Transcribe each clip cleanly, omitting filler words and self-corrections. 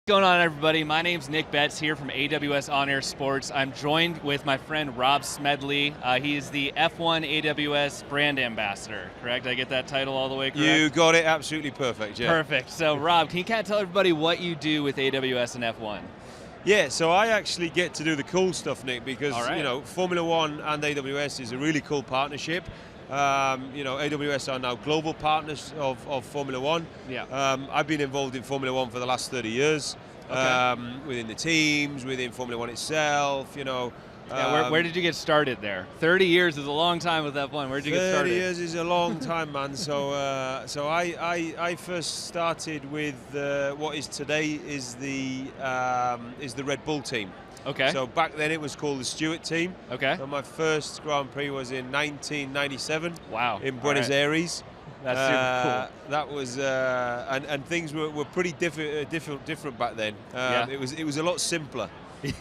What's going on, everybody? My name's Nick Betts here from AWS On Air Sports. I'm joined with my friend Rob Smedley. He's the F1 AWS brand ambassador, correct? Did I get that title all the way correct? You got it absolutely perfect, yeah. Perfect. So Rob, can you kind of tell everybody what you do with AWS and F1? Yeah, so I actually get to do the cool stuff, Nick, because All right. Formula One and AWS is a really cool partnership. AWS are now global partners of Formula One. Yeah. I've been involved in Formula One for the last 30 years, within the teams, within Formula One itself, Where did you get started there? 30 years is a long time with F1. Where did you get started? 30 years is a long time, man. So I first started with what is today is the Red Bull team. Okay. So back then it was called the Stewart team. Okay. And my first Grand Prix was in 1997. Wow. In Buenos Aires. That's super cool. That was and things were pretty different back then. Yeah. It was a lot simpler.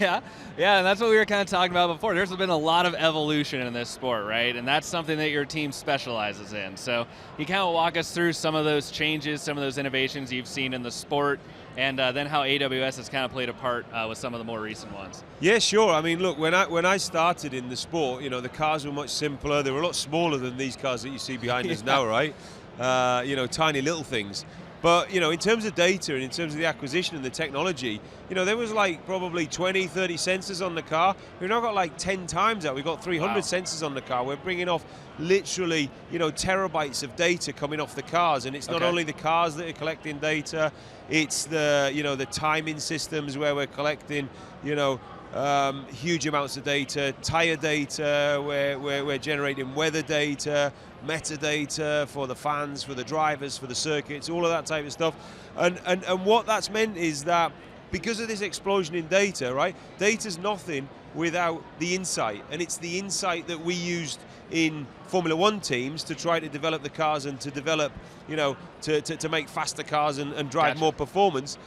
Yeah, and that's what we were kind of talking about before. There's been a lot of evolution in this sport, right? And that's something that your team specializes in. So you kind of walk us through some of those changes, some of those innovations you've seen in the sport, and then how AWS has kind of played a part with some of the more recent ones. Yeah, sure. I mean, look, when I started in the sport, the cars were much simpler. They were a lot smaller than these cars that you see behind us now, right? Tiny little things. But, in terms of data and in terms of the acquisition and the technology, there was like probably 20, 30 sensors on the car. We've now got like 10 times that. We've got 300 sensors on the car. We're bringing off literally, terabytes of data coming off the cars. And it's not only the cars that are collecting data, it's the timing systems where we're collecting, huge amounts of data, tire data, where we're generating weather data, metadata for the fans, for the drivers, for the circuits, all of that type of stuff. And what that's meant is that because of this explosion in data, right? Data's nothing without the insight, and it's the insight that we used in Formula One teams to try to develop the cars and to develop, to make faster cars and drive more performance.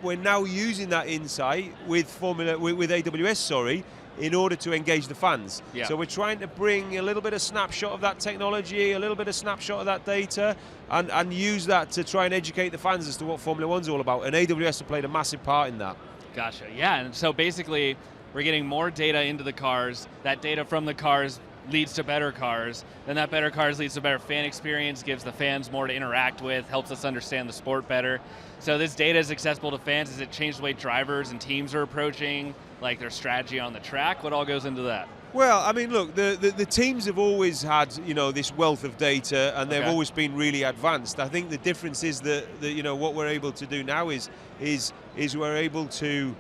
We're now using that insight with AWS, in order to engage the fans. Yeah. So we're trying to bring a little bit of snapshot of that technology, a little bit of snapshot of that data, and use that to try and educate the fans as to what Formula One's all about. And AWS have played a massive part in that. Gotcha. Yeah, and so basically, we're getting more data into the cars. That data from the cars leads to better cars. Then that better cars leads to better fan experience, gives the fans more to interact with, helps us understand the sport better. So this data is accessible to fans. Has it changed the way drivers and teams are approaching like their strategy on the track? What all goes into that? Well, I mean, look, the teams have always had, this wealth of data, and they've always been really advanced. I think the difference is that what we're able to do now is we're able to,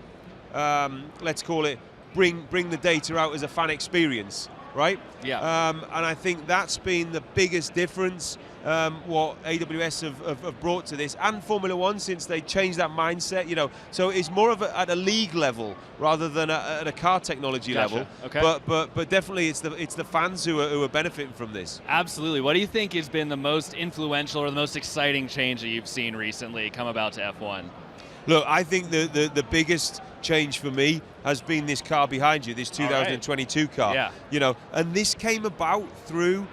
let's call it, bring the data out as a fan experience, right? Yeah. And I think that's been the biggest difference, what AWS have brought to this, and Formula One, since they changed that mindset, So it's more of at a league level rather than at a car technology level. Okay. But definitely it's the fans who are benefiting from this. Absolutely. What do you think has been the most influential or the most exciting change that you've seen recently come about to F1? Look, I think the biggest change for me has been this car behind you, this 2022 car. Yeah. And this came about through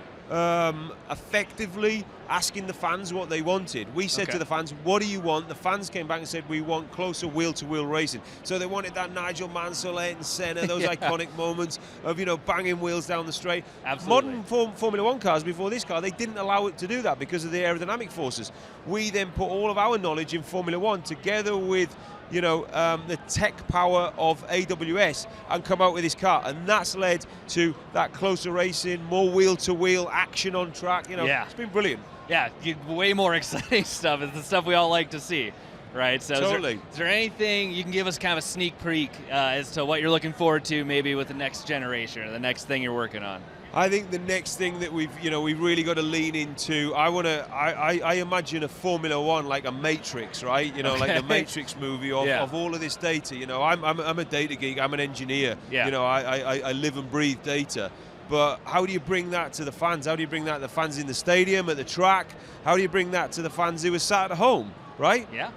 effectively asking the fans what they wanted. We said to the fans, what do you want? The fans came back and said, we want closer wheel-to-wheel racing. So they wanted that Nigel Mansell, Ayrton Senna, those iconic moments of, banging wheels down the straight. Absolutely. Modern Formula One cars before this car, they didn't allow it to do that because of the aerodynamic forces. We then put all of our knowledge in Formula One together with the tech power of AWS and come out with this car, and that's led to that closer racing, more wheel-to-wheel action on track. It's been brilliant. Yeah, way more exciting stuff. It's the stuff we all like to see, right? So totally. Is there anything you can give us kind of a sneak peek as to what you're looking forward to maybe with the next generation or the next thing you're working on? I think the next thing that we've really got to lean into, I imagine a Formula One like a Matrix, right? Like the Matrix movie of all of this data. I'm a data geek, I'm an engineer. Yeah. I live and breathe data. But how do you bring that to the fans? How do you bring that to the fans in the stadium, at the track? How do you bring that to the fans who are sat at home, right? Yeah.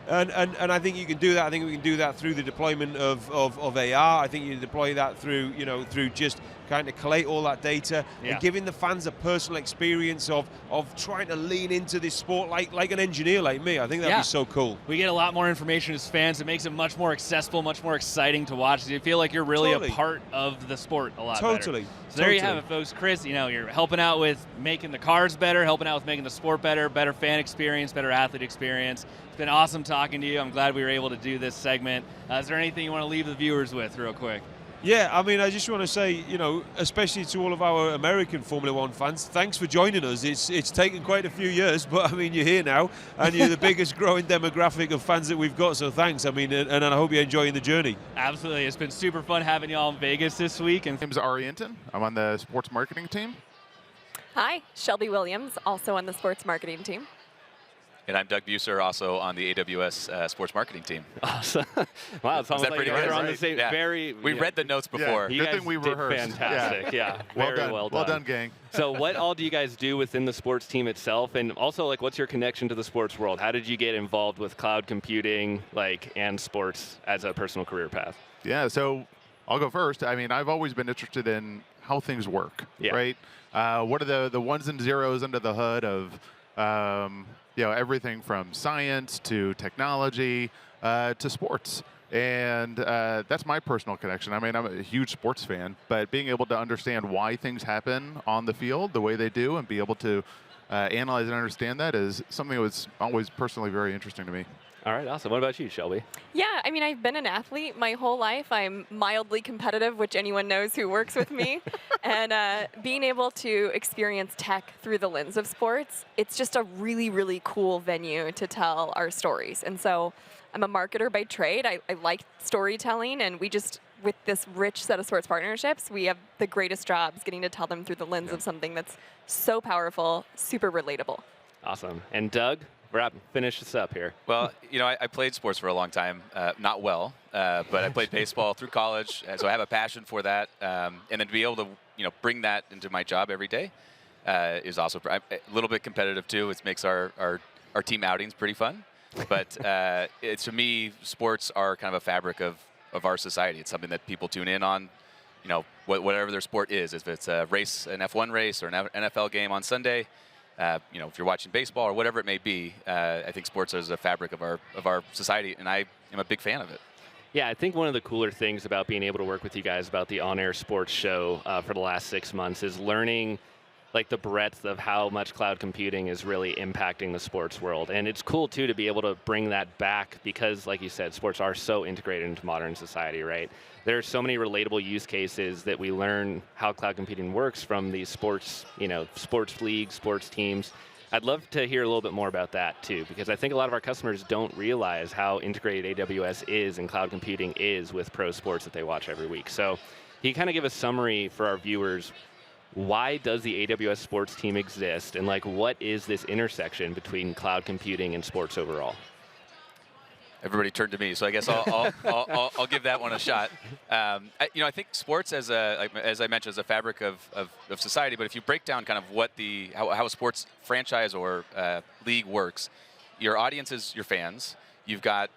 And I think you can do that. I think we can do that through the deployment of AR. I think you deploy that through just kind of collate all that data and giving the fans a personal experience of trying to lean into this sport like an engineer like me. I think that'd be so cool. We get a lot more information as fans. It makes it much more accessible, much more exciting to watch. You feel like you're really a part of the sport a lot better. So there you have it, folks. Chris, you're helping out with making the cars better, helping out with making the sport better fan experience, better athlete experience. It's been awesome talking to you. I'm glad we were able to do this segment. Is there anything you want to leave the viewers with real quick? Yeah, I mean, I just want to say, especially to all of our American Formula One fans, thanks for joining us. It's taken quite a few years, but I mean, you're here now, and you're the biggest growing demographic of fans that we've got, so thanks. I mean, and I hope you're enjoying the journey. Absolutely. It's been super fun having you all in Vegas this week. And My name's Arienton. I'm on the sports marketing team. Hi, Shelby Williams, also on the sports marketing team. And I'm Doug Buser, also on the AWS Sports Marketing team. Awesome. Wow, it's almost like you're on the same. We read the notes before. You Good guys thing we did rehearsed. fantastic. Yeah, very well done. Well done, gang. So what all do you guys do within the sports team itself? And also, what's your connection to the sports world? How did you get involved with cloud computing, and sports as a personal career path? Yeah, so I'll go first. I mean, I've always been interested in how things work, right? What are the ones and zeros under the hood of everything from science to technology to sports. And that's my personal connection. I mean, I'm a huge sports fan, but being able to understand why things happen on the field the way they do and be able to analyze and understand that is something that was always personally very interesting to me. All right, awesome. What about you, Shelby? Yeah, I mean, I've been an athlete my whole life. I'm mildly competitive, which anyone knows who works with me. And being able to experience tech through the lens of sports, it's just a really, really cool venue to tell our stories. And so I'm a marketer by trade. I like storytelling, and we just, with this rich set of sports partnerships, we have the greatest jobs getting to tell them through the lens of something that's so powerful, super relatable. Awesome. And Doug? Finish this up here. Well, I played sports for a long time, not well, but I played baseball through college, so I have a passion for that. And then to be able to, bring that into my job every day is also a little bit competitive too. It makes our team outings pretty fun. But to me, sports are kind of a fabric of our society. It's something that people tune in on, whatever their sport is. If it's a race, an F1 race, or an NFL game on Sunday. If you're watching baseball or whatever it may be, I think sports is a fabric of our society, and I am a big fan of it. Yeah, I think one of the cooler things about being able to work with you guys about the On Air Sports show for the last 6 months is learning the breadth of how much cloud computing is really impacting the sports world. And it's cool, too, to be able to bring that back because, like you said, sports are so integrated into modern society, right? There are so many relatable use cases that we learn how cloud computing works from these sports, sports leagues, sports teams. I'd love to hear a little bit more about that, too, because I think a lot of our customers don't realize how integrated AWS is and cloud computing is with pro sports that they watch every week. So can you kind of give a summary for our viewers? Why does the AWS sports team exist, and what is this intersection between cloud computing and sports overall? Everybody turned to me, so I guess I'll give that one a shot. I think sports, as I mentioned, is a fabric of society. But if you break down kind of how a sports franchise or league works, your audience is your fans. You've got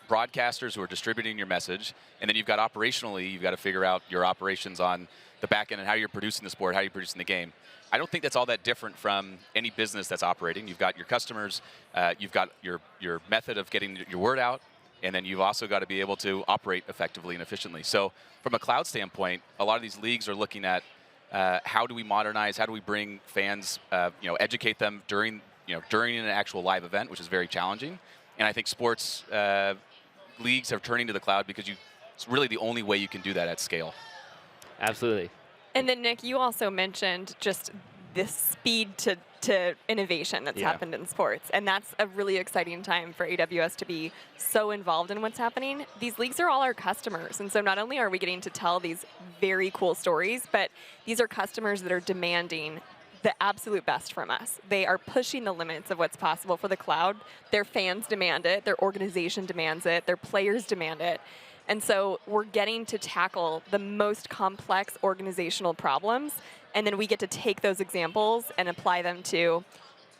broadcasters who are distributing your message, and then you've got operationally, you've got to figure out your operations on the back end and how you're producing the sport, how you're producing the game. I don't think that's all that different from any business that's operating. You've got your customers, you've got your method of getting your word out, and then you've also got to be able to operate effectively and efficiently. So from a cloud standpoint, a lot of these leagues are looking at how do we modernize, how do we bring fans, educate them during an actual live event, which is very challenging. And I think sports leagues are turning to the cloud because it's really the only way you can do that at scale. Absolutely. And then, Nick, you also mentioned just this speed to innovation that's happened in sports. And that's a really exciting time for AWS to be so involved in what's happening. These leagues are all our customers. And so not only are we getting to tell these very cool stories, but these are customers that are demanding the absolute best from us. They are pushing the limits of what's possible for the cloud. Their fans demand it. Their organization demands it. Their players demand it. And so we're getting to tackle the most complex organizational problems, and then we get to take those examples and apply them to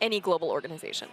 any global organization.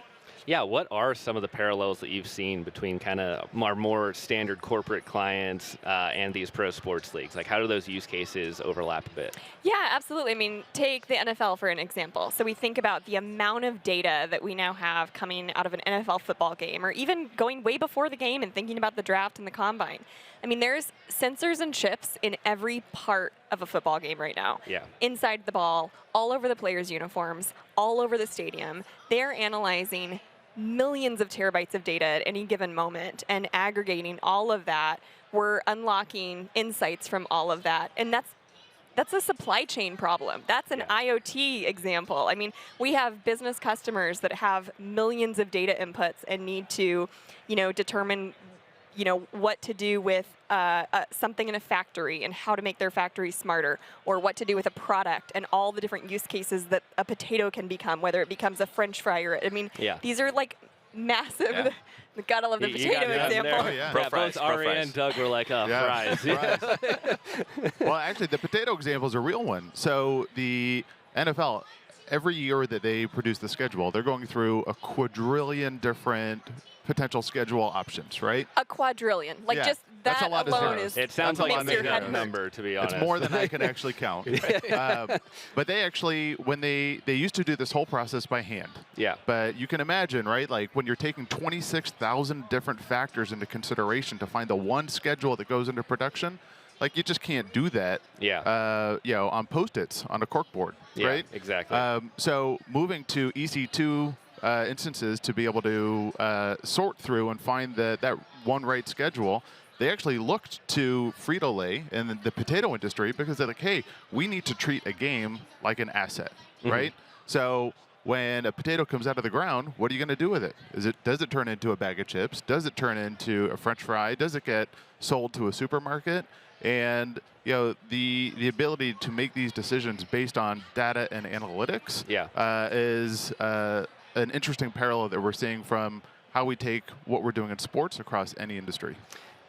Yeah, what are some of the parallels that you've seen between kind of our more standard corporate clients and these pro sports leagues? Like, how do those use cases overlap a bit? Yeah, absolutely. I mean, take the NFL for an example. So we think about the amount of data that we now have coming out of an NFL football game, or even going way before the game and thinking about the draft and the combine. I mean, there's sensors and chips in every part of a football game right now. Yeah. Inside the ball, all over the players' uniforms, all over the stadium. They're analyzing millions of terabytes of data at any given moment and aggregating all of that. We're unlocking insights from all of that. And that's a supply chain problem. That's an IoT example. I mean, we have business customers that have millions of data inputs and need to, determine, what to do with something in a factory and how to make their factory smarter, or what to do with a product and all the different use cases that a potato can become, whether it becomes a French fry or, these are like massive. Yeah. Gotta love the potato example. Oh, yeah. Pro Yeah, fries, both pro Ari fries. and Doug were like, fries. Well, actually, the potato example is a real one. So the NFL, every year that they produce the schedule, they're going through a quadrillion different potential schedule options, right? A quadrillion. Like, Yeah, just that's that a lot of alone zeros. is It sounds That's a like lot a of made-up zeros. number, to be honest. It's more than I can actually count. But they actually, when they used to do this whole process by hand. Yeah. But you can imagine, right? Like when you're taking 26,000 different factors into consideration to find the one schedule that goes into production, like you just can't do that. Yeah. On Post-its on a corkboard, Yeah, right? exactly. So moving to EC2 instances to be able to sort through and find that one right schedule, they actually looked to Frito-Lay and the potato industry because they're like, hey, we need to treat a game like an asset, right? So when a potato comes out of the ground, what are you going to do with it? Does it turn into a bag of chips? Does it turn into a French fry? Does it get sold to a supermarket? And the ability to make these decisions based on data and analytics is an interesting parallel that we're seeing from how we take what we're doing in sports across any industry.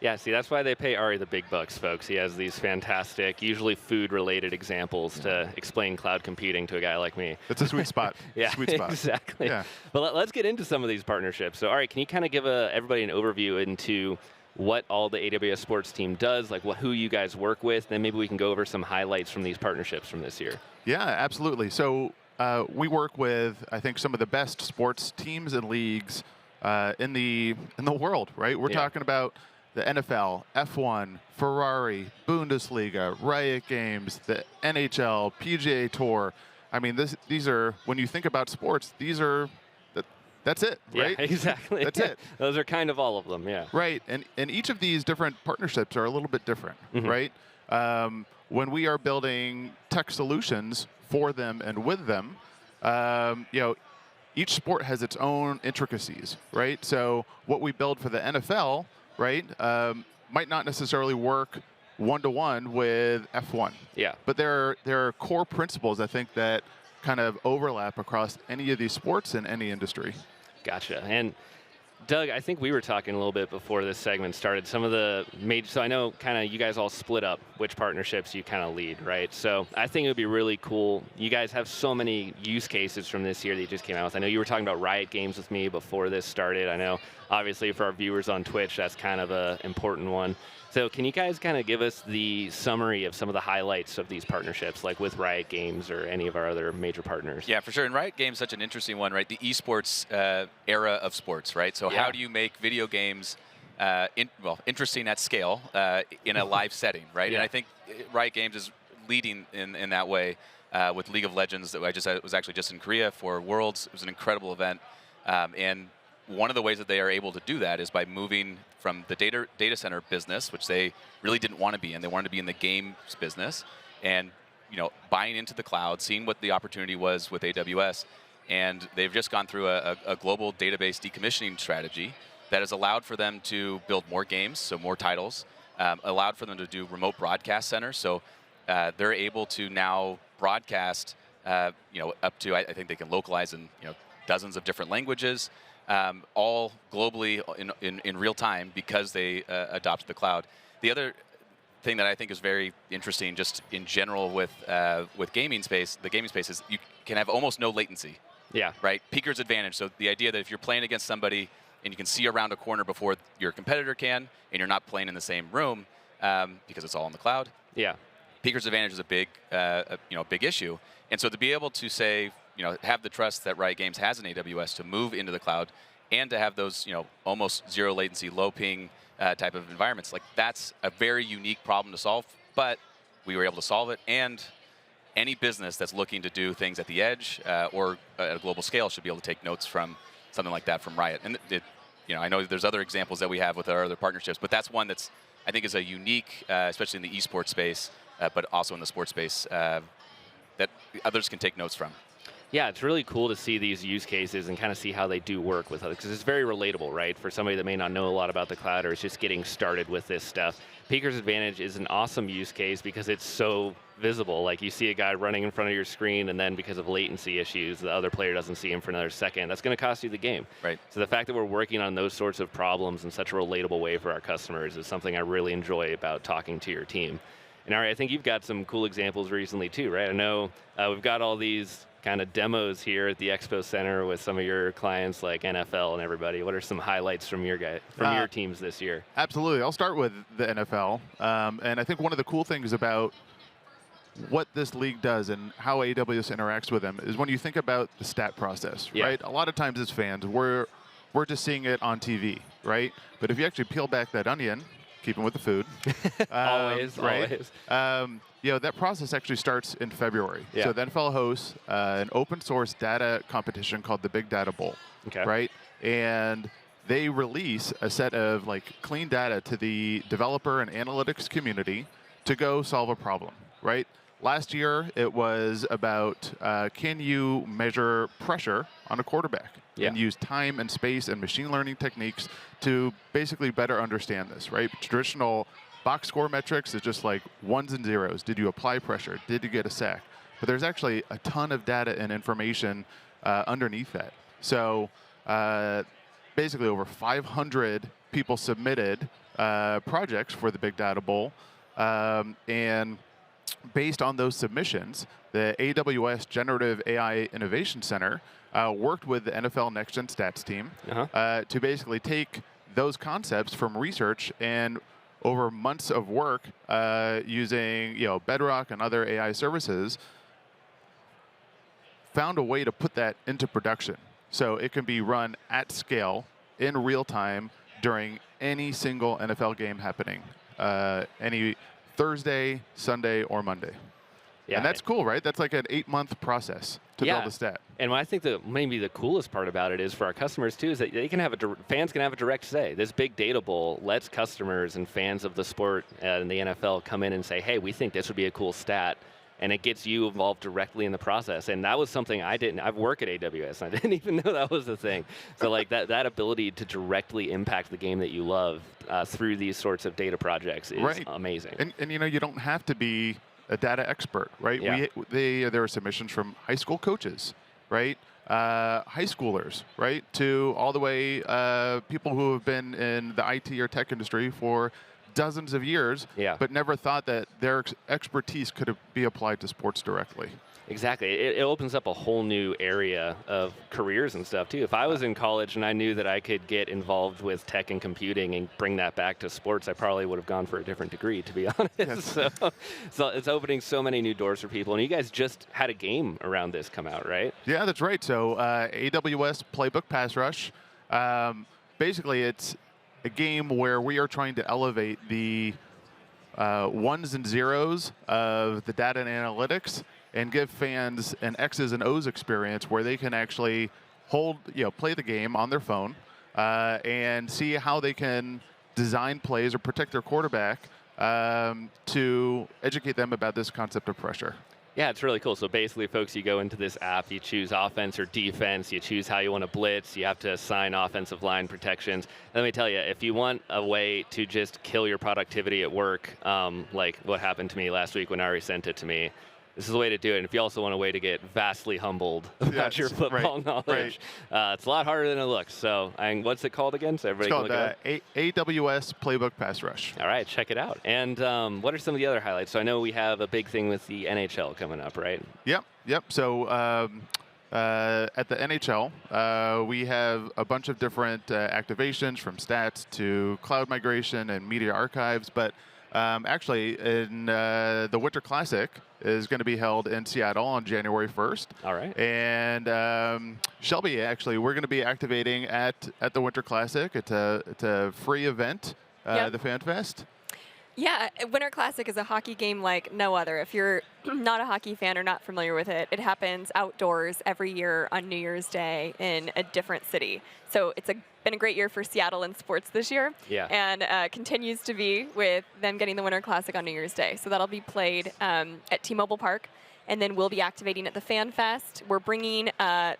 Yeah, see, that's why they pay Ari the big bucks, folks. He has these fantastic, usually food-related examples to explain cloud computing to a guy like me. It's a sweet spot. Yeah, Sweet spot. exactly. Yeah. But let's get into some of these partnerships. So, Ari, can you kind of give everybody an overview into what all the AWS Sports team does, like who you guys work with, then maybe we can go over some highlights from these partnerships from this year. Yeah, absolutely. So we work with, I think, some of the best sports teams and leagues in the world, right? We're talking about the NFL, F1, Ferrari, Bundesliga, Riot Games, the NHL, PGA Tour. I mean, these are, when you think about sports, that's it, right? Yeah, exactly. That's it. Those are kind of all of them, yeah. Right, and each of these different partnerships are a little bit different, right? When we are building tech solutions for them and with them, each sport has its own intricacies, right? So what we build for the NFL, right, might not necessarily work one-to-one with F1. Yeah. But there are core principles, I think, that kind of overlap across any of these sports in any industry. Gotcha. And Doug, I think we were talking a little bit before this segment started. Some of the major, so I know kind of you guys all split up which partnerships you kind of lead, right? So I think it would be really cool. You guys have so many use cases from this year that you just came out with. I know you were talking about Riot Games with me before this started. I know, obviously, for our viewers on Twitch, that's kind of an important one. So can you guys kind of give us the summary of some of the highlights of these partnerships, like with Riot Games or any of our other major partners? Yeah, for sure. And Riot Games is such an interesting one, right? The esports era of sports, right? So how do you make video games interesting at scale in a live setting, right? And I think Riot Games is leading in that way with League of Legends. That I was actually just in Korea for Worlds. It was an incredible event, and one of the ways that they are able to do that is by moving from the data center business, which they really didn't want to be in. They wanted to be in the games business, and buying into the cloud, seeing what the opportunity was with AWS, and they've just gone through a global database decommissioning strategy that has allowed for them to build more games, so more titles, allowed for them to do remote broadcast centers. So they're able to now broadcast, up to, I think they can localize in dozens of different languages. All globally in real time because they adopted the cloud. The other thing that I think is very interesting, just in general with the gaming space, is you can have almost no latency, Yeah. Right? Peeker's advantage. So the idea that if you're playing against somebody and you can see around a corner before your competitor can, and you're not playing in the same room because it's all in the cloud. Yeah. Peeker's advantage is a big, big issue. And so to be able to say, have the trust that Riot Games has in AWS to move into the cloud and to have those, almost zero latency, low ping type of environments, like that's a very unique problem to solve. But we were able to solve it, and any business that's looking to do things at the edge or at a global scale should be able to take notes from something like that from Riot. And I know there's other examples that we have with our other partnerships, but that's one that's I think is a unique, especially in the esports space, but also in the sports space, that others can take notes from. Yeah, it's really cool to see these use cases and kind of see how they do work with others, because it's very relatable, right? For somebody that may not know a lot about the cloud or is just getting started with this stuff. Peeker's advantage is an awesome use case because it's so visible. Like you see a guy running in front of your screen, and then because of latency issues, the other player doesn't see him for another second. That's going to cost you the game. Right. So the fact that we're working on those sorts of problems in such a relatable way for our customers is something I really enjoy about talking to your team. And Ari, I think you've got some cool examples recently too, right? I know we've got all these kind of demos here at the Expo Center with some of your clients like NFL and everybody. What are some highlights from your teams this year? Absolutely. I'll start with the NFL. And I think one of the cool things about what this league does and how AWS interacts with them is when you think about the stat process, right? A lot of times as fans, we're just seeing it on TV, right? But if you actually peel back that onion, keeping with the food. Always. That process actually starts in February. Yeah. So the NFL hosts an open source data competition called the Big Data Bowl, right? And they release a set of clean data to the developer and analytics community to go solve a problem, right? Last year, it was about can you measure pressure on a quarterback and use time and space and machine learning techniques to basically better understand this, right? Traditional box score metrics is just like ones and zeros. Did you apply pressure? Did you get a sack? But there's actually a ton of data and information underneath that. So basically over 500 people submitted projects for the Big Data Bowl. And based on those submissions, the AWS Generative AI Innovation Center worked with the NFL Next Gen Stats team to basically take those concepts from research and over months of work using Bedrock and other AI services, found a way to put that into production. So it can be run at scale in real time during any single NFL game happening, any Thursday, Sunday, or Monday. Yeah, and that's cool, right? That's like an 8-month process to build a stat. And I think that maybe the coolest part about it is for our customers too, is that they can have fans can have a direct say. This Big Data Bowl lets customers and fans of the sport and the NFL come in and say, hey, we think this would be a cool stat. And it gets you involved directly in the process. And that was something I work at AWS, and I didn't even know that was a thing. So that ability to directly impact the game that you love through these sorts of data projects is amazing. And you don't have to be a data expert, right? Yeah. There are submissions from high school coaches, right? High schoolers, right? To all the way people who have been in the IT or tech industry for dozens of years, but never thought that their expertise could be applied to sports directly. Exactly. It opens up a whole new area of careers and stuff, too. If I was in college and I knew that I could get involved with tech and computing and bring that back to sports, I probably would have gone for a different degree, to be honest. Yes. So it's opening so many new doors for people. And you guys just had a game around this come out, right? Yeah, that's right. So AWS Playbook Pass Rush. Basically, it's a game where we are trying to elevate the ones and zeros of the data and analytics and give fans an X's and O's experience where they can actually play the game on their phone and see how they can design plays or protect their quarterback to educate them about this concept of pressure. Yeah, it's really cool. So basically, folks, you go into this app, you choose offense or defense, you choose how you want to blitz, you have to assign offensive line protections. Let me tell you, if you want a way to just kill your productivity at work, like what happened to me last week when Ari sent it to me, this is the way to do it. And if you also want a way to get vastly humbled about your football knowledge, it's a lot harder than it looks. So, what's it called again? So everybody it's called AWS Playbook Pass Rush. All right, check it out. And what are some of the other highlights? So I know we have a big thing with the NHL coming up, right? Yep. So at the NHL, we have a bunch of different activations from stats to cloud migration and media archives. But actually, in the Winter Classic is going to be held in Seattle on January 1st. All right. And Shelby, actually, we're going to be activating at the Winter Classic. It's a free event, the Fan Fest. Yeah, Winter Classic is a hockey game like no other. If you're not a hockey fan or not familiar with it, it happens outdoors every year on New Year's Day in a different city. So it's been a great year for Seattle and sports this year, and continues to be with them getting the Winter Classic on New Year's Day. So that'll be played at T-Mobile Park, and then we'll be activating at the Fan Fest. We're bringing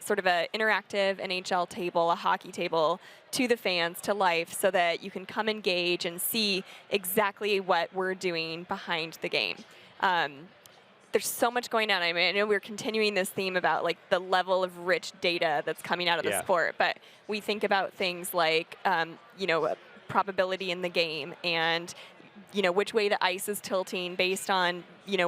sort of an interactive NHL table, a hockey table, to the fans, to life, so that you can come engage and see exactly what we're doing behind the game. There's so much going on. I mean, I know we're continuing this theme about like the level of rich data that's coming out of the sport, but we think about things like, probability in the game, and which way the ice is tilting based on,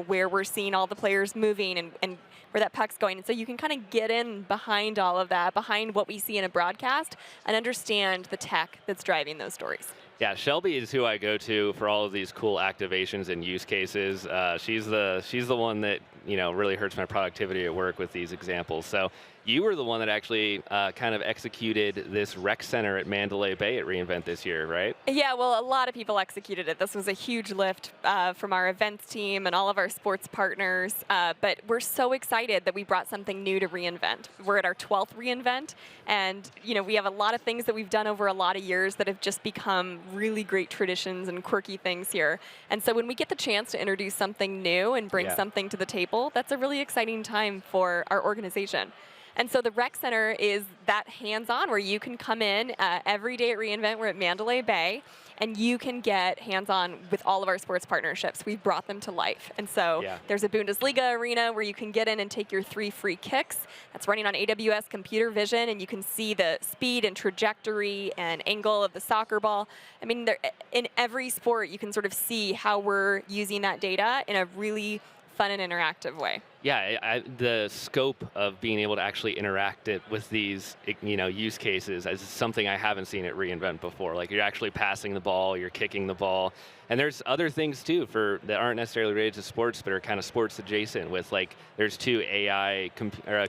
where we're seeing all the players moving and where that puck's going. And so you can kind of get in behind all of that, behind what we see in a broadcast, and understand the tech that's driving those stories. Yeah, Shelby is who I go to for all of these cool activations and use cases. She's the one that really hurts my productivity at work with these examples. So you were the one that actually kind of executed this rec center at Mandalay Bay at reInvent this year, right? Yeah, well, a lot of people executed it. This was a huge lift from our events team and all of our sports partners. But we're so excited that we brought something new to reInvent. We're at our 12th reInvent, and we have a lot of things that we've done over a lot of years that have just become really great traditions and quirky things here. And so when we get the chance to introduce something new and bring something to the table, that's a really exciting time for our organization. And so the Rec Center is that hands-on where you can come in every day at reInvent. We're at Mandalay Bay, and you can get hands-on with all of our sports partnerships. We've brought them to life. And so there's a Bundesliga arena where you can get in and take your 3 free kicks. That's running on AWS computer vision, and you can see the speed and trajectory and angle of the soccer ball. I mean, in every sport, you can sort of see how we're using that data in a really fun and interactive way. Yeah, the scope of being able to actually interact it with these, use cases is something I haven't seen at reInvent before. Like you're actually passing the ball, you're kicking the ball, and there's other things too that aren't necessarily related to sports, but are kind of sports adjacent. With like, there's 2 AI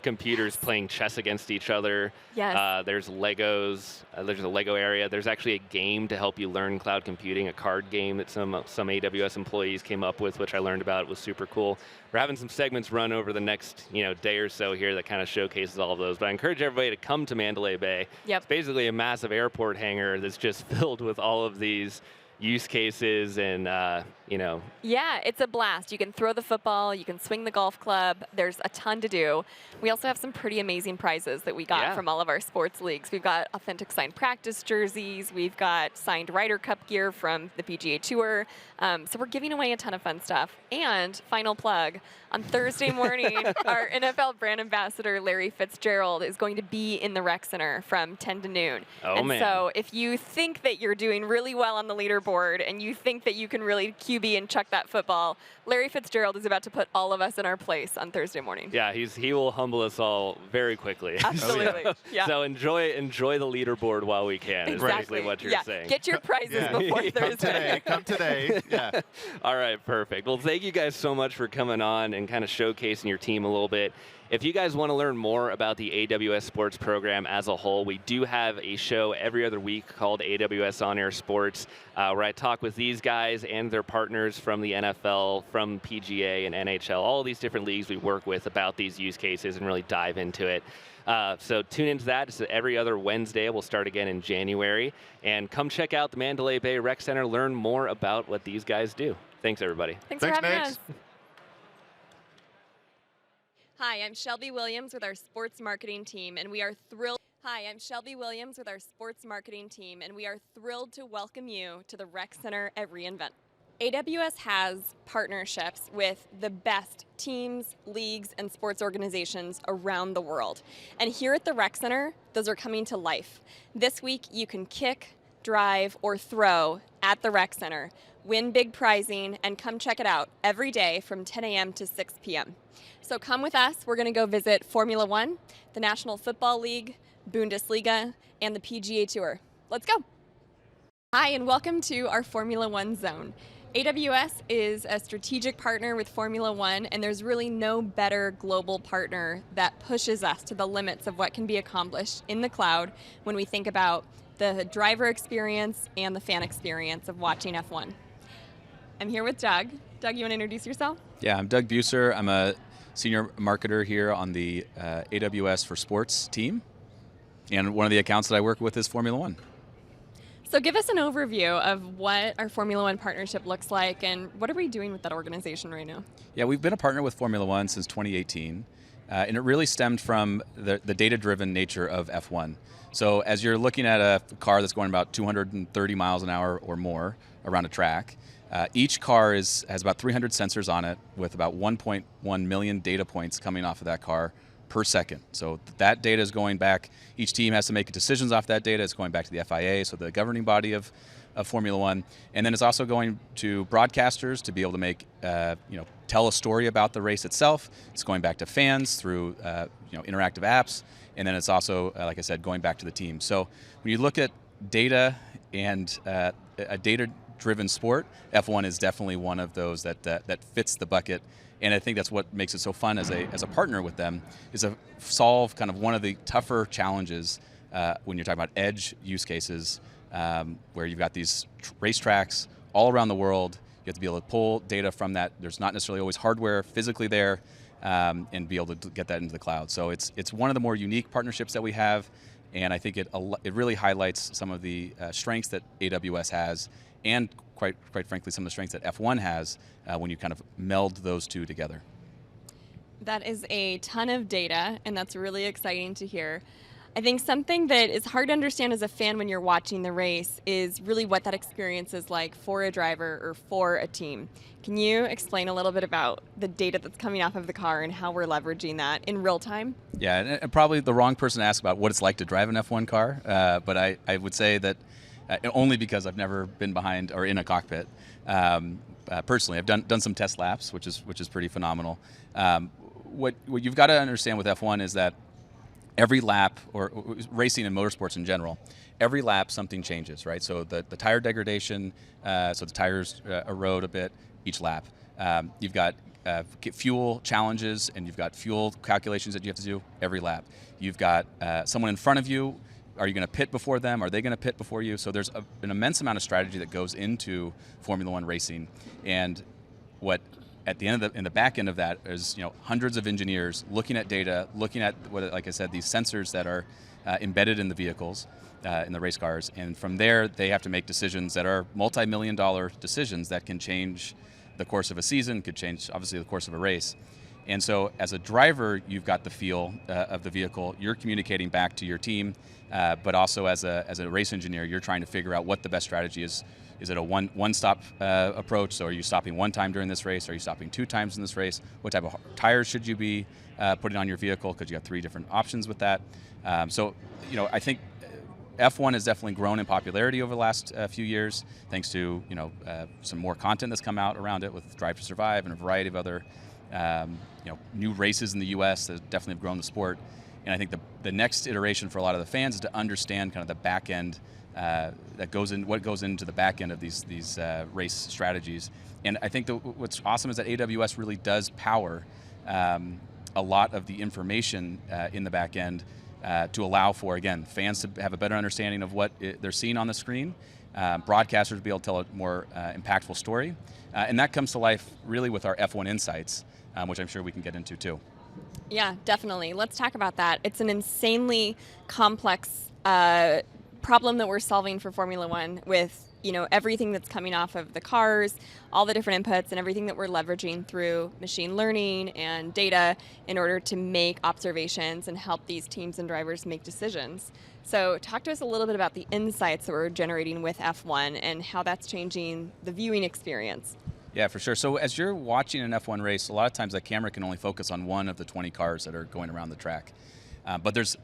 computers playing chess against each other. Yes. There's Legos. There's a Lego area. There's actually a game to help you learn cloud computing, a card game that some AWS employees came up with, which I learned about. It was super cool. We're having some segments run over the next day or so here that kind of showcases all of those. But I encourage everybody to come to Mandalay Bay. Yep. It's basically a massive airport hangar that's just filled with all of these use cases and, Yeah, it's a blast. You can throw the football, you can swing the golf club. There's a ton to do. We also have some pretty amazing prizes that we got from all of our sports leagues. We've got authentic signed practice jerseys. We've got signed Ryder Cup gear from the PGA Tour. So we're giving away a ton of fun stuff. And final plug, on Thursday morning, our NFL brand ambassador, Larry Fitzgerald, is going to be in the Rec Center from 10 to noon. Oh, man. So if you think that you're doing really well on the leaderboard and you think that you can really QB and chuck that football, Larry Fitzgerald is about to put all of us in our place on Thursday morning. Yeah, he will humble us all very quickly. Absolutely. So enjoy the leaderboard while we can. Exactly. Is basically what you're saying. Get your prizes before Thursday. Come today. Yeah. All right, perfect. Well, thank you guys so much for coming on and kind of showcasing your team a little bit. If you guys want to learn more about the AWS Sports program as a whole, we do have a show every other week called AWS On Air Sports, where I talk with these guys and their partners from the NFL, from PGA and NHL, all these different leagues we work with about these use cases and really dive into it. So tune into that. It's every other Wednesday. We'll start again in January. And come check out the Mandalay Bay Rec Center. Learn more about what these guys do. Thanks, everybody. Thanks for having Nate. us. Hi, I'm Shelby Williams with our sports marketing team, and we are thrilled. Hi, I'm Shelby Williams with our sports marketing team, and we are thrilled to welcome you to the Rec Center at reInvent. AWS has partnerships with the best teams, leagues, and sports organizations around the world. And here at the Rec Center, those are coming to life. This week, you can kick, drive, or throw at the Rec Center. Win big prizing, and come check it out every day from 10 a.m. to 6 p.m. So come with us. We're going to go visit Formula One, the National Football League, Bundesliga, and the PGA Tour. Let's go. Hi, and welcome to our Formula One zone. AWS is a strategic partner with Formula One, and there's really no better global partner that pushes us to the limits of what can be accomplished in the cloud when we think about the driver experience and the fan experience of watching F1. I'm here with Doug. Doug, you want to introduce yourself? Yeah, I'm Doug Buser. I'm a senior marketer here on the AWS for Sports team, and one of the accounts that I work with is Formula One. So give us an overview of what our Formula One partnership looks like, and what are we doing with that organization right now? Yeah, we've been a partner with Formula One since 2018, and it really stemmed from the data-driven nature of F1. So as you're looking at a car that's going about 230 miles an hour or more around a track, each car has about 300 sensors on it with about 1.1 million data points coming off of that car per second. So that data is going back. Each team has to make decisions off that data. It's going back to the FIA, so the governing body of Formula One. And then it's also going to broadcasters to be able to make, tell a story about the race itself. It's going back to fans through, interactive apps. And then it's also, like I said, going back to the team. So when you look at data and a data-driven sport, F1 is definitely one of those that fits the bucket. And I think that's what makes it so fun as a partner with them, is to solve kind of one of the tougher challenges when you're talking about edge use cases, where you've got these racetracks all around the world. You have to be able to pull data from that. There's not necessarily always hardware physically there, and be able to get that into the cloud. So it's one of the more unique partnerships that we have, and I think it really highlights some of the strengths that AWS has, and quite frankly, some of the strengths that F1 has when you kind of meld those two together. That is a ton of data, and that's really exciting to hear. I think something that is hard to understand as a fan when you're watching the race is really what that experience is like for a driver or for a team. Can you explain a little bit about the data that's coming off of the car and how we're leveraging that in real time? Yeah, and probably the wrong person to ask about what it's like to drive an F1 car, but I would say that only because I've never been behind or in a cockpit. Personally, I've done some test laps, which is pretty phenomenal. What you've got to understand with F1 is that every lap, or racing and motorsports in general, every lap something changes, right? So the tire degradation, so the tires erode a bit each lap. You've got fuel challenges, and you've got fuel calculations that you have to do every lap. You've got someone in front of you. Are you going to pit before them? Are they going to pit before you? So there's an immense amount of strategy that goes into Formula One racing, and what at the end of in the back end of that is hundreds of engineers looking at data, looking at what, like I said, these sensors that are embedded in the vehicles, in the race cars, and from there they have to make decisions that are multi-million-dollar decisions that can change the course of a season, could change obviously the course of a race. And so as a driver, you've got the feel of the vehicle. You're communicating back to your team, but also as a race engineer, you're trying to figure out what the best strategy is. Is it a one-stop approach? So are you stopping one time during this race? Are you stopping 2 times in this race? What type of tires should you be putting on your vehicle? Because you have 3 different options with that. I think F1 has definitely grown in popularity over the last few years, thanks to some more content that's come out around it with Drive to Survive and a variety of other new races in the U.S. that definitely have grown the sport. And I think the next iteration for a lot of the fans is to understand kind of the back end what goes into the back end of these race strategies. And I think what's awesome is that AWS really does power a lot of the information in the back end to allow for, again, fans to have a better understanding of what they're seeing on the screen, broadcasters to be able to tell a more impactful story. And that comes to life really with our F1 Insights, which I'm sure we can get into too. Yeah, definitely. Let's talk about that. It's an insanely complex problem that we're solving for Formula One with everything that's coming off of the cars, all the different inputs, and everything that we're leveraging through machine learning and data in order to make observations and help these teams and drivers make decisions. So talk to us a little bit about the insights that we're generating with F1 and how that's changing the viewing experience. Yeah, for sure. So as you're watching an F1 race, a lot of times that camera can only focus on one of the 20 cars that are going around the track. But there's,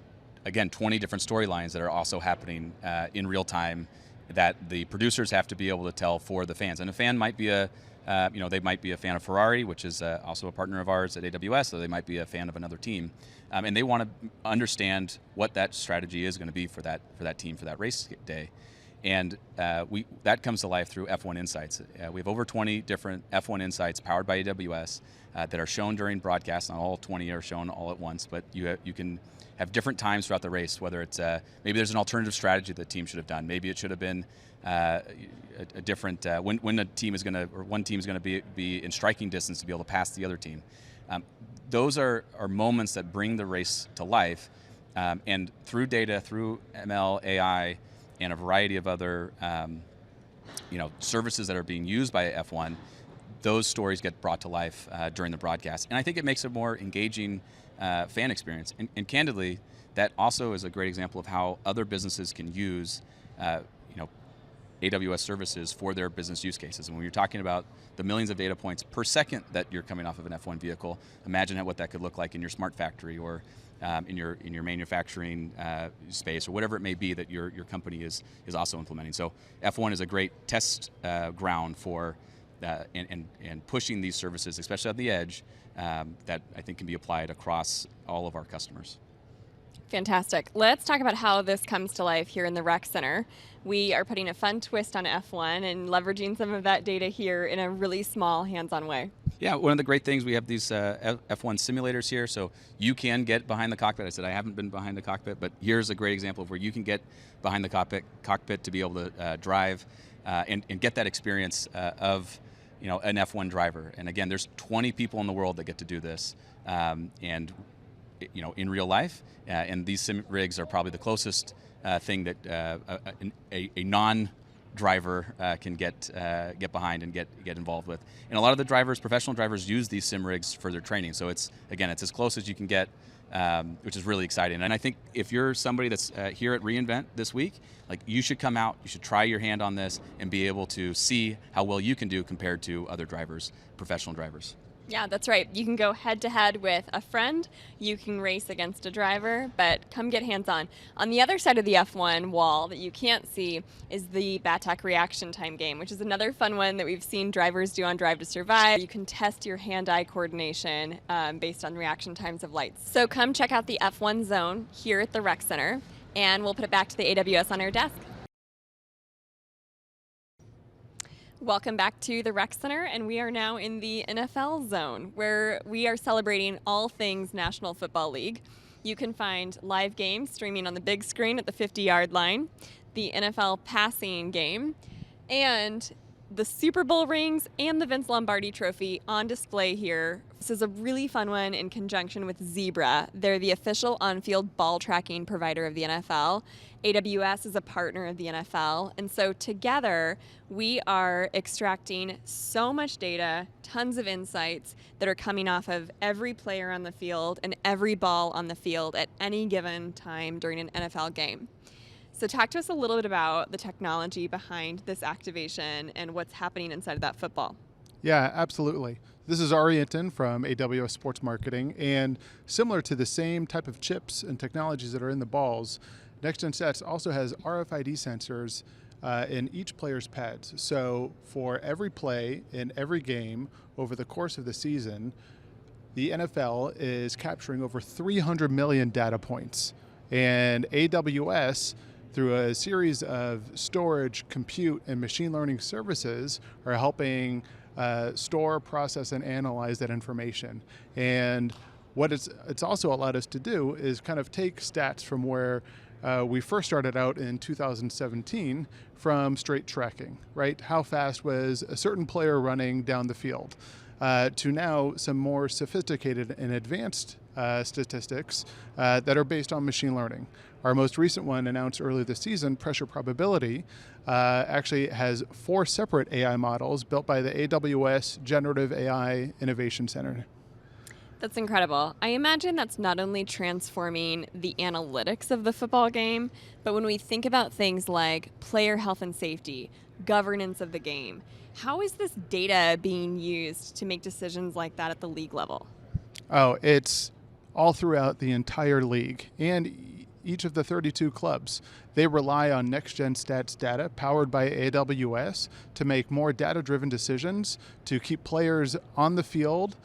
again, 20 different storylines that are also happening in real time that the producers have to be able to tell for the fans. And a fan might be they might be a fan of Ferrari, which is also a partner of ours at AWS, so they might be a fan of another team. And they want to understand what that strategy is going to be for that team for that race day. And that comes to life through F1 Insights. We have over 20 different F1 Insights powered by AWS that are shown during broadcasts. Not all 20 are shown all at once, but you can have different times throughout the race, whether it's maybe there's an alternative strategy the team should have done. Maybe it should have been a different, when a team is going to, or one team is going to be in striking distance to be able to pass the other team. Those are moments that bring the race to life, and through data, through ML, AI, and a variety of other services that are being used by F1, those stories get brought to life during the broadcast. And I think it makes a more engaging fan experience. And candidly, that also is a great example of how other businesses can use AWS services for their business use cases. And when you're talking about the millions of data points per second that you're coming off of an F1 vehicle, imagine what that could look like in your smart factory or in your manufacturing space, or whatever it may be that your company is also implementing. So F1 is a great test ground for and pushing these services, especially at the edge, that I think can be applied across all of our customers. Fantastic. Let's talk about how this comes to life here in the Rec Center. We are putting a fun twist on F1 and leveraging some of that data here in a really small, hands-on way. Yeah, one of the great things, we have these F1 simulators here, so you can get behind the cockpit. I said I haven't been behind the cockpit, but here's a great example of where you can get behind the cockpit to be able to drive and get that experience of an F1 driver. And again, there's 20 people in the world that get to do this, and in real life. And these sim rigs are probably the closest thing that a non-driver can get behind and get involved with. And a lot of the drivers, professional drivers, use these sim rigs for their training. So it's as close as you can get, which is really exciting. And I think if you're somebody that's here at reInvent this week, you should come out, you should try your hand on this and be able to see how well you can do compared to other drivers, professional drivers. Yeah, that's right. You can go head-to-head with a friend, you can race against a driver, but come get hands-on. On the other side of the F1 wall that you can't see is the BATAC reaction time game, which is another fun one that we've seen drivers do on Drive to Survive. You can test your hand-eye coordination based on reaction times of lights. So come check out the F1 zone here at the Rec Center, and we'll put it back to the AWS On Air desk. Welcome back to the Rec Center, and we are now in the NFL zone, where we are celebrating all things National Football League. You can find live games streaming on the big screen at the 50-yard line, the NFL passing game, and the Super Bowl rings and the Vince Lombardi Trophy on display here. This is a really fun one in conjunction with Zebra. They're the official on-field ball tracking provider of the NFL. AWS is a partner of the NFL, and so together we are extracting so much data, tons of insights that are coming off of every player on the field and every ball on the field at any given time during an NFL game. So talk to us a little bit about the technology behind this activation and what's happening inside of that football. Yeah, absolutely. This is Ari Inton from AWS Sports Marketing, and similar to the same type of chips and technologies that are in the balls, Next-Gen Stats also has RFID sensors in each player's pads. So for every play in every game over the course of the season, the NFL is capturing over 300 million data points. And AWS, through a series of storage, compute, and machine learning services, are helping store, process, and analyze that information. And what it's also allowed us to do is kind of take stats from where we first started out in 2017 from straight tracking, right? How fast was a certain player running down the field? To now some more sophisticated and advanced statistics that are based on machine learning. Our most recent one, announced earlier this season, Pressure Probability, actually has 4 separate AI models built by the AWS Generative AI Innovation Center. That's incredible. I imagine that's not only transforming the analytics of the football game, but when we think about things like player health and safety, governance of the game, how is this data being used to make decisions like that at the league level? Oh, it's all throughout the entire league. And each of the 32 clubs. They rely on next-gen stats data powered by AWS to make more data-driven decisions to keep players on the field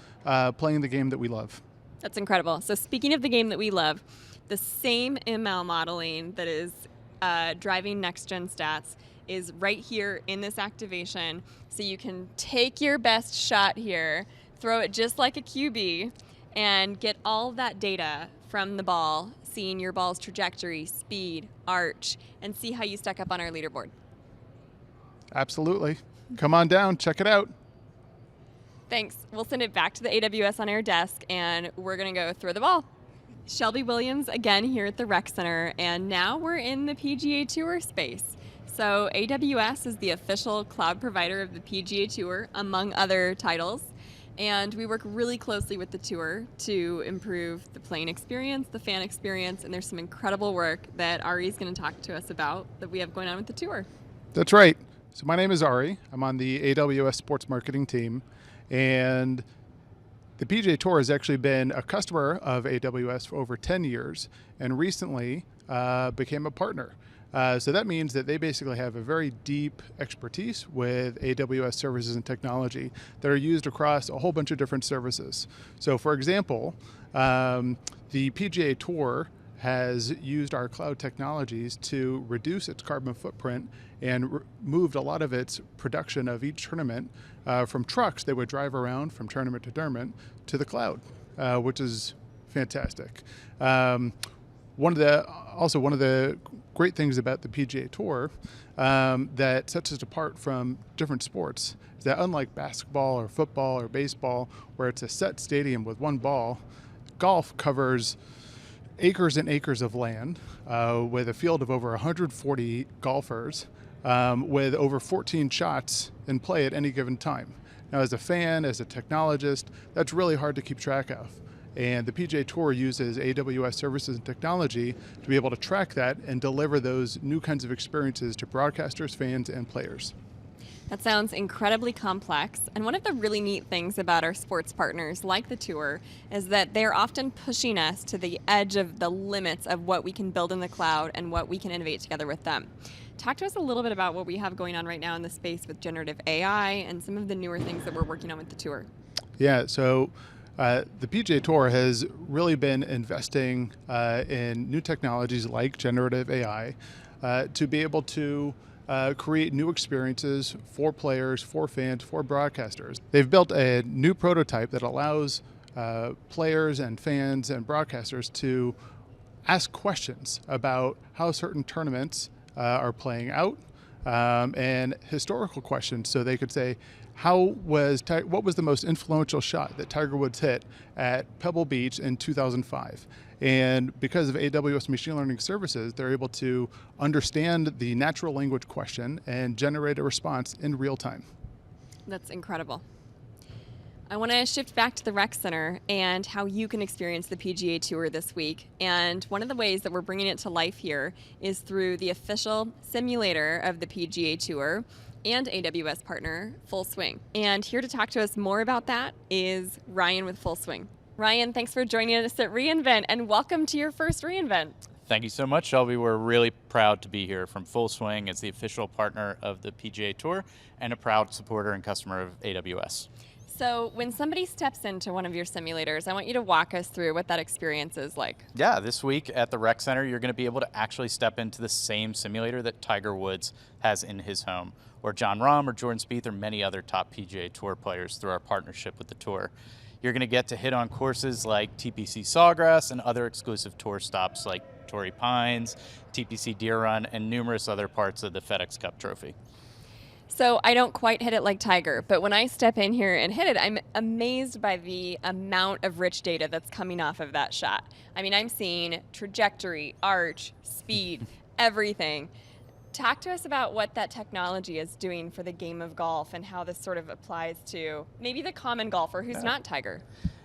playing the game that we love. That's incredible. So speaking of the game that we love, the same ML modeling that is driving next-gen stats is right here in this activation. So you can take your best shot here, throw it just like a QB, and get all of that data from the ball, seeing your ball's trajectory, speed, arch, and see how you stack up on our leaderboard. Absolutely. Come on down, check it out. Thanks. We'll send it back to the AWS On Air desk, and we're going to go throw the ball. Shelby Williams again here at the Rec Center, and now we're in the PGA Tour space. So AWS is the official cloud provider of the PGA Tour, among other titles. And we work really closely with the tour to improve the playing experience, the fan experience, and there's some incredible work that Ari is going to talk to us about that we have going on with the tour. That's right. So my name is Ari. I'm on the AWS Sports Marketing team, and the PGA Tour has actually been a customer of AWS for over 10 years and recently became a partner. So that means that they basically have a very deep expertise with AWS services and technology that are used across a whole bunch of different services. So for example, the PGA Tour has used our cloud technologies to reduce its carbon footprint and moved a lot of its production of each tournament from trucks they would drive around from tournament to tournament to the cloud, which is fantastic. One of the great things about the PGA Tour that sets us apart from different sports is that unlike basketball or football or baseball, where it's a set stadium with one ball, golf covers acres and acres of land with a field of over 140 golfers with over 14 shots in play at any given time. Now, as a fan, as a technologist, that's really hard to keep track of. And the PGA Tour uses AWS services and technology to be able to track that and deliver those new kinds of experiences to broadcasters, fans, and players. That sounds incredibly complex. And one of the really neat things about our sports partners, like the tour, is that they're often pushing us to the edge of the limits of what we can build in the cloud and what we can innovate together with them. Talk to us a little bit about what we have going on right now in the space with generative AI and some of the newer things that we're working on with the tour. Yeah, so the PGA Tour has really been investing in new technologies like generative AI to be able to create new experiences for players, for fans, for broadcasters. They've built a new prototype that allows players and fans and broadcasters to ask questions about how certain tournaments are playing out and historical questions. So they could say, what was the most influential shot that Tiger Woods hit at Pebble Beach in 2005? And because of AWS machine learning services, they're able to understand the natural language question and generate a response in real time. That's incredible. I want to shift back to the Rec Center and how you can experience the PGA Tour this week. And one of the ways that we're bringing it to life here is through the official simulator of the PGA Tour and AWS partner, Full Swing. And here to talk to us more about that is Ryan with Full Swing. Ryan, thanks for joining us at reInvent, and welcome to your first reInvent. Thank you so much, Shelby. We're really proud to be here from Full Swing as the official partner of the PGA Tour and a proud supporter and customer of AWS. So when somebody steps into one of your simulators, I want you to walk us through what that experience is like. Yeah, this week at the Rec Center, you're going to be able to actually step into the same simulator that Tiger Woods has in his home, or Jon Rahm or Jordan Spieth or many other top PGA Tour players through our partnership with the Tour. You're going to get to hit on courses like TPC Sawgrass and other exclusive tour stops like Torrey Pines, TPC Deer Run, and numerous other parts of the FedEx Cup Trophy. So I don't quite hit it like Tiger, but when I step in here and hit it, I'm amazed by the amount of rich data that's coming off of that shot. I mean, I'm seeing trajectory, arch, speed, everything. Talk to us about what that technology is doing for the game of golf and how this sort of applies to maybe the common golfer who's not Tiger.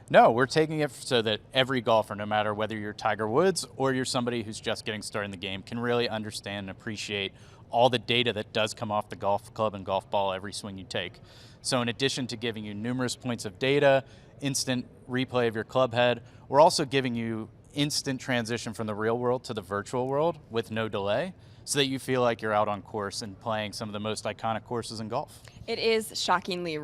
No, we're taking it so that every golfer, no matter whether you're Tiger Woods or you're somebody who's just getting started in the game, can really understand and appreciate all the data that does come off the golf club and golf ball every swing you take. So in addition to giving you numerous points of data, instant replay of your club head, we're also giving you instant transition from the real world to the virtual world with no delay, so that you feel like you're out on course and playing some of the most iconic courses in golf. It is shockingly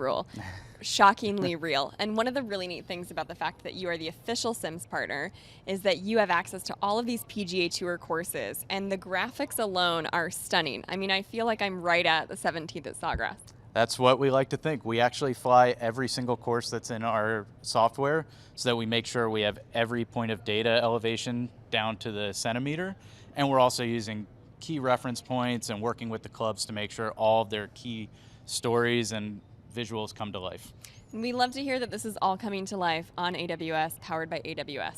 shockingly real. And one of the really neat things about the fact that you are the official Sims partner is that you have access to all of these PGA Tour courses, and the graphics alone are stunning. I mean, I feel like I'm right at the 17th at Sawgrass. That's what we like to think. We actually fly every single course that's in our software so that we make sure we have every point of data elevation down to the centimeter. And we're also using key reference points and working with the clubs to make sure all of their key stories and visuals come to life. We love to hear that this is all coming to life on AWS, powered by AWS.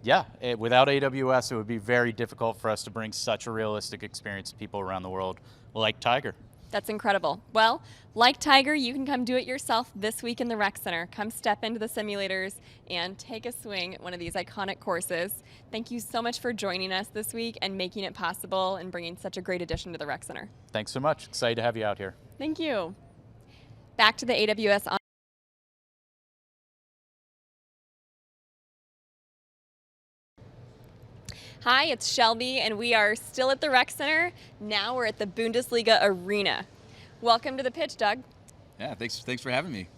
Yeah, without AWS, it would be very difficult for us to bring such a realistic experience to people around the world like Tiger. That's incredible. Well, like Tiger, you can come do it yourself this week in the Rec Center. Come step into the simulators and take a swing at one of these iconic courses. Thank you so much for joining us this week and making it possible and bringing such a great addition to the Rec Center. Thanks so much. Excited to have you out here. Thank you. Back to the AWS On. Hi, it's Shelby, and we are still at the Rec Center. Now we're at the Bundesliga Arena. Welcome to the pitch, Doug. Yeah, thanks for having me.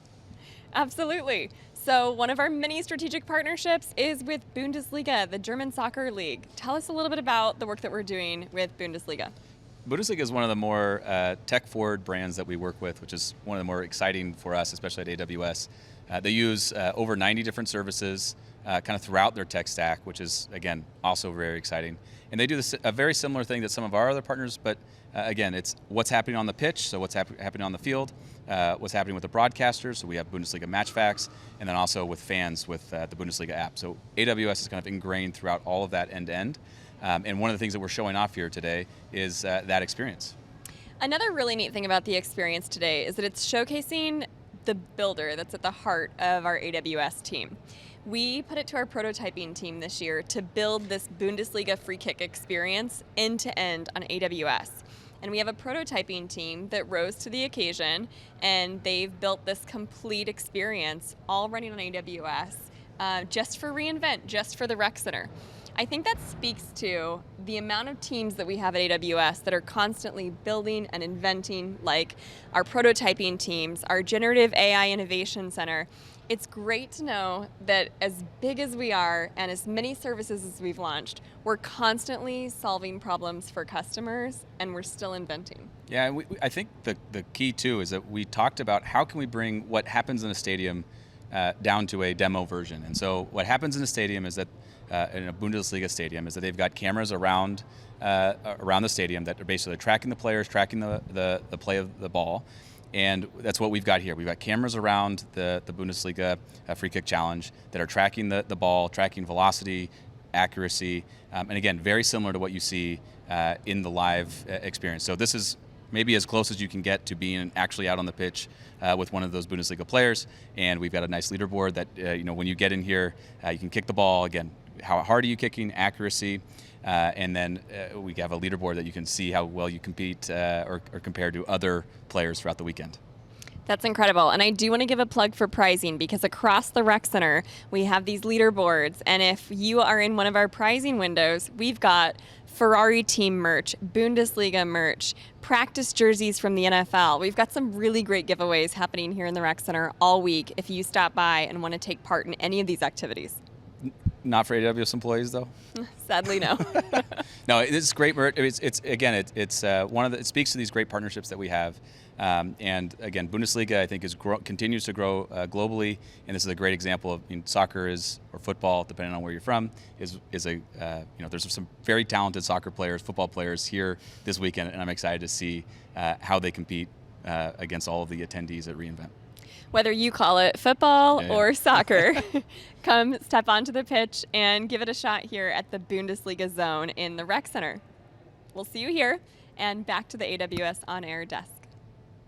Absolutely. So one of our many strategic partnerships is with Bundesliga, the German soccer league. Tell us a little bit about the work that we're doing with Bundesliga. Bundesliga is one of the more tech-forward brands that we work with, which is one of the more exciting for us, especially at AWS. They use over 90 different services kind of throughout their tech stack, which is, again, also very exciting. And they do a very similar thing that some of our other partners, but again, it's what's happening on the pitch, so what's happening on the field, what's happening with the broadcasters, so we have Bundesliga match facts, and then also with fans with the Bundesliga app. So AWS is kind of ingrained throughout all of that end-to-end. And one of the things that we're showing off here today is that experience. Another really neat thing about the experience today is that it's showcasing the builder that's at the heart of our AWS team. We put it to our prototyping team this year to build this Bundesliga free kick experience end-to-end on AWS. And we have a prototyping team that rose to the occasion, and they've built this complete experience all running on AWS just for reInvent, just for the Rec Center. I think that speaks to the amount of teams that we have at AWS that are constantly building and inventing, like our prototyping teams, our generative AI innovation center. It's great to know that as big as we are and as many services as we've launched, we're constantly solving problems for customers and we're still inventing. Yeah, I think the key too is that we talked about how can we bring what happens in a stadium down to a demo version. And so what happens in a stadium is that in a Bundesliga stadium is that they've got cameras around the stadium that are basically tracking the players, tracking the play of the ball. And that's what we've got here. We've got cameras around the Bundesliga free kick challenge that are tracking the ball, tracking velocity, accuracy, and again, very similar to what you see in the live experience. So this is maybe as close as you can get to being actually out on the pitch with one of those Bundesliga players. And we've got a nice leaderboard that, when you get in here, you can kick the ball. Again, how hard are you kicking, accuracy, and then we have a leaderboard that you can see how well you compete or compare to other players throughout the weekend. That's incredible. And I do want to give a plug for prizing, because across the Rec Center, we have these leaderboards. And if you are in one of our prizing windows, we've got Ferrari team merch, Bundesliga merch, practice jerseys from the NFL. We've got some really great giveaways happening here in the Rec Center all week if you stop by and want to take part in any of these activities. Not for AWS employees, though. Sadly, no. No, it's great. It speaks to these great partnerships that we have, and again, Bundesliga I think continues to grow globally, and this is a great example of soccer or football, depending on where you're from, is there's some very talented soccer players, football players here this weekend, and I'm excited to see how they compete against all of the attendees at reInvent. Whether you call it football or soccer, come step onto the pitch and give it a shot here at the Bundesliga zone in the Rec Center. We'll see you here, and back to the AWS On Air desk.